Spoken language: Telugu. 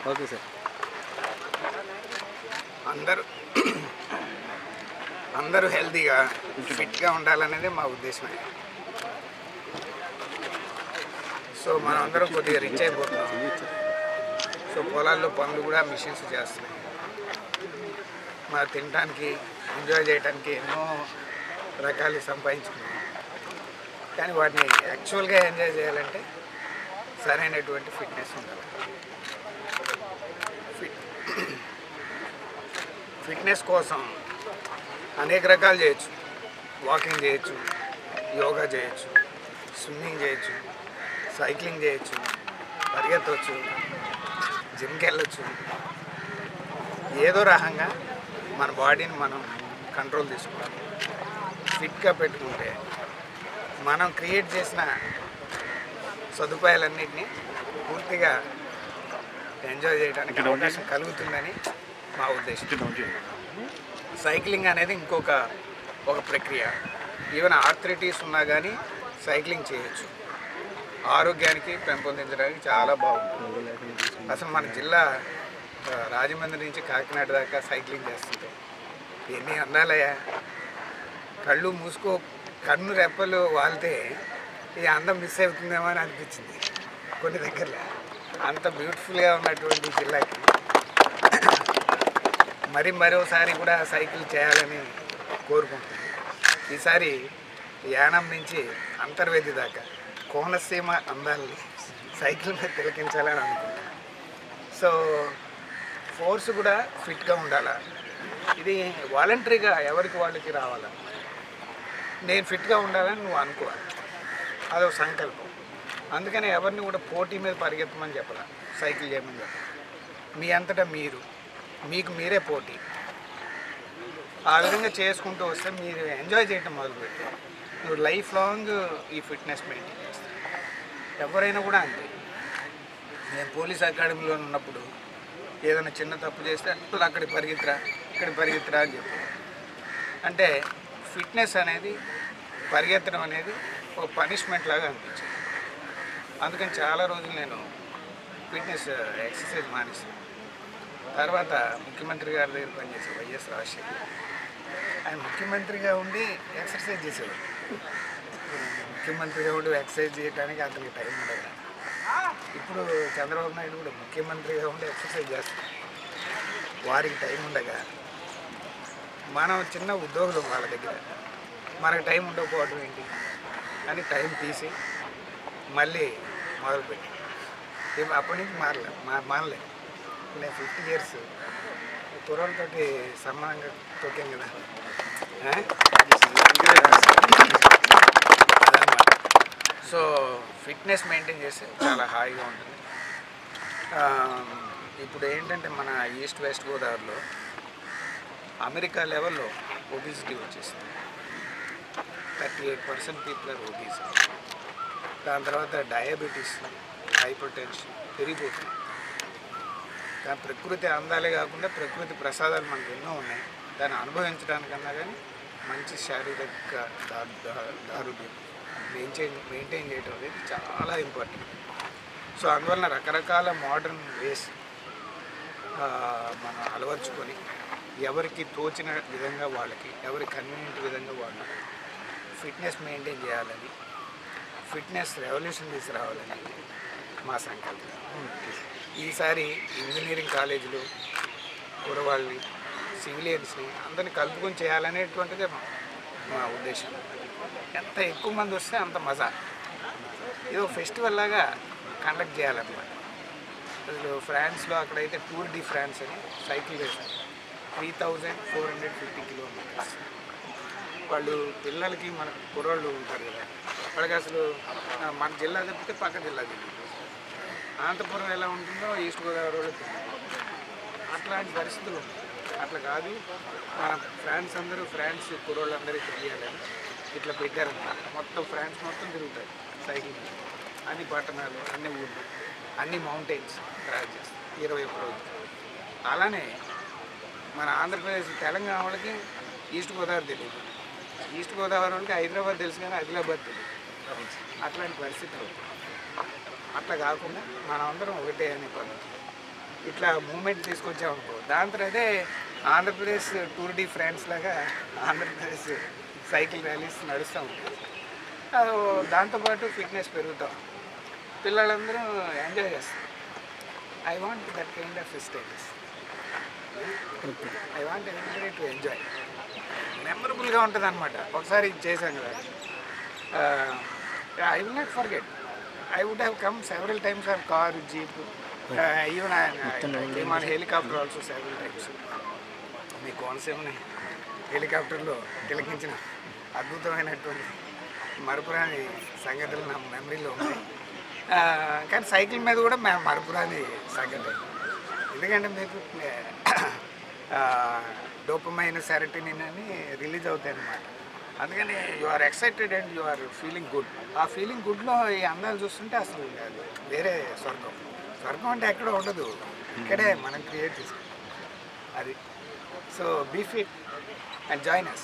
Okay sir. అందరూ హెల్తీగా ఫిట్గా ఉండాలనేది మా ఉద్దేశం. సో మనం అందరం కొద్దిగా రిచ్ అయిపోతున్నాం. సో పొలాల్లో పనులు కూడా మిషన్స్ చేస్తున్నాయి. మన తినడానికి ఎంజాయ్ చేయడానికి ఎన్నో రకాలు సంపాదించుకున్నాం. కానీ వాటిని యాక్చువల్గా ఎంజాయ్ చేయాలంటే సరైనటువంటి ఫిట్నెస్ ఉండాలి. ఫిట్నెస్ కోసం అనేక రకాలు చేయొచ్చు. వాకింగ్ చేయొచ్చు, యోగా చేయొచ్చు, స్విమ్మింగ్ చేయొచ్చు, సైక్లింగ్ చేయొచ్చు, పరిగెత్తవచ్చు, జిమ్కి వెళ్ళొచ్చు. ఏదో రకంగా మన బాడీని మనం కంట్రోల్ తీసుకోవాలి. ఫిట్గా పెట్టుకుంటే మనం క్రియేట్ చేసిన సదుపాయాలన్నింటినీ పూర్తిగా ఎంజాయ్ చేయడానికి అవకాశం కలుగుతుందని మా ఉద్దేశం. సైక్లింగ్ అనేది ఇంకొక ప్రక్రియ. ఈవెన్ ఆర్థరైటిస్ ఉన్నా కానీ సైక్లింగ్ చేయొచ్చు. ఆరోగ్యానికి పెంపొందించడానికి చాలా బాగుంటుంది. అసలు మన జిల్లా రాజమండ్రి నుంచి కాకినాడ దాకా సైక్లింగ్ చేస్తుంటే ఎన్ని అందాలయ్యా. కన్ను రెప్పలు వాళ్తే ఈ అందం మిస్ అవుతుందేమో అని అనిపించింది కొన్ని దగ్గరలో. అంత బ్యూటిఫుల్గా ఉన్నటువంటి జిల్లాకి మరోసారి కూడా సైకిల్ చేయాలని కోరుకుంటున్నాను. ఈసారి యానం నుంచి అంతర్వేది దాకా కోనసీమ అందాలని సైకిల్ మీద తిలకించాలని అనుకుంటున్నాను. సో ఫోర్స్ కూడా ఫిట్గా ఉండాలా. ఇది వాలంటరీగా ఎవరికి వాళ్ళకి రావాలా. నేను ఫిట్గా ఉండాలని నువ్వు అనుకోవాలి, అదొక సంకల్పం. అందుకని ఎవరిని కూడా పోటీ మీద పరిగెత్తమని చెప్పాలి, సైకిల్ చేయమని చెప్పాలి. మీ అంతటా మీకు మీరే పోటీ. ఆ విధంగా చేసుకుంటూ వస్తే మీరు ఎంజాయ్ చేయటం మొదలుపెట్టి నువ్వు లైఫ్ లాంగ్ ఈ ఫిట్నెస్ మెయింటైన్ చేస్తావు. ఎవరైనా కూడా అంతే. నేను పోలీస్ అకాడమీలో ఉన్నప్పుడు ఏదైనా చిన్న తప్పు చేస్తే అప్పుడు అక్కడికి పరిగెత్తరా అని చెప్పి. అంటే ఫిట్నెస్ అనేది, పరిగెత్తడం అనేది ఒక పనిష్మెంట్ లాగా అనిపించింది. అందుకని చాలా రోజులు నేను ఫిట్నెస్ ఎక్సర్సైజ్ మానేసాను. తర్వాత ముఖ్యమంత్రి గారి దగ్గర పనిచేసే వైఎస్ రాజశేఖర్, ఆయన ముఖ్యమంత్రిగా ఉండి ఎక్సర్సైజ్ చేసేవాడు. ముఖ్యమంత్రిగా ఉండి ఎక్సర్సైజ్ చేయడానికి అతనికి టైం ఉండదు. ఇప్పుడు చంద్రబాబు నాయుడు కూడా ముఖ్యమంత్రిగా ఉండి ఎక్సర్సైజ్ చేస్తారు. వారికి టైం ఉండగా మనం చిన్న ఉద్యోగులు వాళ్ళ దగ్గర మనకు టైం ఉండకపోవడం ఏంటి అని టైం తీసి మళ్ళీ మొదలుపెట్టి అప్పటి నుంచి మానలేదు. నేను 50 years కుర్రలతోటి సమానంగా తొక్కాం కదా. అదనమాట. సో ఫిట్నెస్ మెయింటైన్ చేస్తే చాలా హాయిగా ఉంటుంది. ఇప్పుడు ఏంటంటే మన ఈస్ట్ వెస్ట్ గోదావరిలో అమెరికా లెవెల్లో ఒబిసిటీ వచ్చేసింది. 38% పీపుల్ ఆర్ ఒబీస్. దాని తర్వాత డయాబెటీస్, హైపర్ టెన్షన్ పెరిగిపోతుంది. కానీ ప్రకృతి అందాలే కాకుండా ప్రకృతి ప్రసాదాలు మనకు ఎన్నో ఉన్నాయి. దాన్ని అనుభవించడానికన్నా కానీ మంచి శారీరక ఆరోగ్యం మెయింటైన్ చేయడం అనేది చాలా ఇంపార్టెంట్. సో అందువలన రకరకాల మోడర్న్ వేస్ మనం అలవర్చుకొని ఎవరికి తోచిన విధంగా వాళ్ళకి, ఎవరికి కన్వీనియంట్ విధంగా వాళ్ళు ఫిట్నెస్ మెయింటైన్ చేయాలని, ఫిట్నెస్ రెవల్యూషన్ తీసుకురావాలని మా సంకల్పం. ఈసారి ఇంజనీరింగ్ కాలేజీలు కురవాళ్ళని, సివిలియన్స్ని అందరినీ కలుపుకొని చేయాలనేటువంటిదే మా ఉద్దేశం. ఎంత ఎక్కువ మంది వస్తే అంత మజా. ఇది ఒక ఫెస్టివల్ లాగా కండక్ట్ చేయాలన్నమాట. అసలు ఫ్రాన్స్లో అక్కడైతే టూర్ డి ఫ్రాన్స్ అని సైకిల్ వేశారు. 3450 kilometers. వాళ్ళు పిల్లలకి మన కుర్రోళ్ళు ఉంటారు కదా, వాళ్ళకి అసలు మన జిల్లా తప్పితే పక్క జిల్లా తెలియదు. అనంతపురం ఎలా ఉంటుందో ఈస్ట్ గోదావరి అట్లాంటి పరిస్థితులు ఉంటాయి. అట్లా కాదు, మన ఫ్రాన్స్ కుర్రోళ్ళందరూ తెలియాలని ఇట్లా పెట్టారన్నమాట. మొత్తం ఫ్రాన్స్ మొత్తం తిరుగుతాయి సైకిల్. అన్ని పట్టణాలు, అన్ని ఊళ్ళు, అన్ని మౌంటైన్స్ ట్రావెల్ చేస్తాయి 21 రోజులు. అలానే మన ఆంధ్రప్రదేశ్, తెలంగాణ వాళ్ళకి ఈస్ట్ గోదావరి తెలియదు, ఈస్ట్ గోదావరి వాళ్ళకి హైదరాబాద్ తెలుసు కానీ ఆదిలాబాద్ తెలియదు. అట్లాంటి పరిస్థితులు. అట్లా కాకుండా మనం అందరం ఒకటే అనే పద్ధతి ఇట్లా మూమెంట్ తీసుకొచ్చామనుకో, దాని తర్వాతే ఆంధ్రప్రదేశ్ టూర్ డి ఫ్రాన్స్ లాగా ఆంధ్రప్రదేశ్ సైకిల్ ర్యాలీస్ నడుస్తూ ఉంటాయి. దాంతోపాటు ఫిట్నెస్ పెరుగుతాం, పిల్లలందరూ ఎంజాయ్ చేస్తారు. I want that kind of status. I want everybody to enjoy. మెమరబుల్గా ఉంటుంది అనమాట. ఒకసారి ఇది చేశాం కదా, I will not forget. I would have come several times on car, jeep, even I came on helicopter also several times. మీ కోనసీమని హెలికాప్టర్లో తిలకించిన అద్భుతమైనటువంటి మరపురాని సంగతులు నా మెమరీలో ఉన్నాయి. కానీ సైకిల్ మీద కూడా మరపురాని సంగతి. ఎందుకంటే మీకు డోపమైన్, సెరటినిన్ అని రిలీజ్ అవుతాయి అన్నమాట. అందుకని you are excited and you are feeling good. ఆ ఫీలింగ్ గుడ్లో ఈ అందాలు చూస్తుంటే అసలు వేరే స్వర్గం. స్వర్గం అంటే ఎక్కడ ఉండదు, ఇక్కడే మనం క్రియేట్ చేసుకుంటాం అది. So be fit and join us.